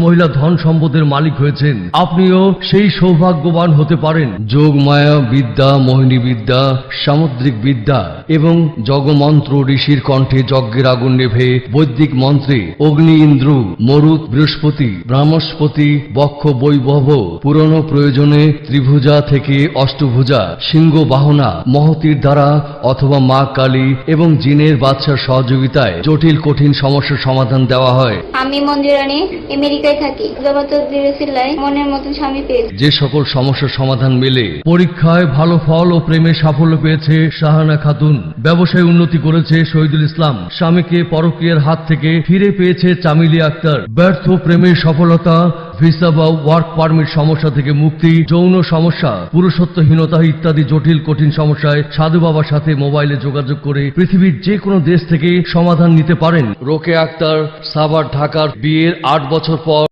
মহিলা ধন সম্পদের মালিক হয়েছেন। আপনিও সেই সৌভাগ্যবান হতে পারেন। যোগ মায়া বিদ্যা, মোহিনী বিদ্যা, সামুদ্রিক বিদ্যা এবং জগমন্ত্র, ঋষির কণ্ঠে যজ্ঞের আগুন নেভে বৈদিক মন্ত্রে অগ্নি, ইন্দ্র, মরুত, বৃহস্পতি, ব্রহ্মস্পতি, বক্ষ, বৈভব, পুরনো প্রয়োজনে ত্রিভুজা থেকে অষ্টভুজা, সিংহ বাহনা, মহতির দ্বারা অথবা মা কালী এবং জিনের বাদশার সহযোগিতায় জটিল কঠিন সমস্যার সমাধান দেওয়া হয়। আমি মঞ্জুরানী, আমেরিকায় থাকি। মনের মতন স্বামী পেয়েছি। যে সকল সমস্যার সমাধান মেলে, পরীক্ষায় ভালো ফল ও প্রেমে সাফল্য পেয়েছে শাহানা খাতুন, ব্যবসায় উন্নতি করেছে শহীদুল ইসলাম, স্বামীকে পরকীয়ার হাত থেকে ফিরে পেয়েছে চামিলি আক্তার, ব্যর্থ প্রেমের সফলতা, ভিসা বা ওয়ার্ক পারমিট সমস্যা থেকে মুক্তি, যৌন সমস্যা, পুরুষত্বহীনতা ইত্যাদি জটিল কঠিন সমস্যায় সাধু বাবার সাথে মোবাইলে যোগাযোগ করে পৃথিবীর যে কোনো দেশ থেকে সমাধান নিতে পারেন। রোকেয়া আক্তার, সাভার, ঢাকার। বিয়ের 8 বছর পর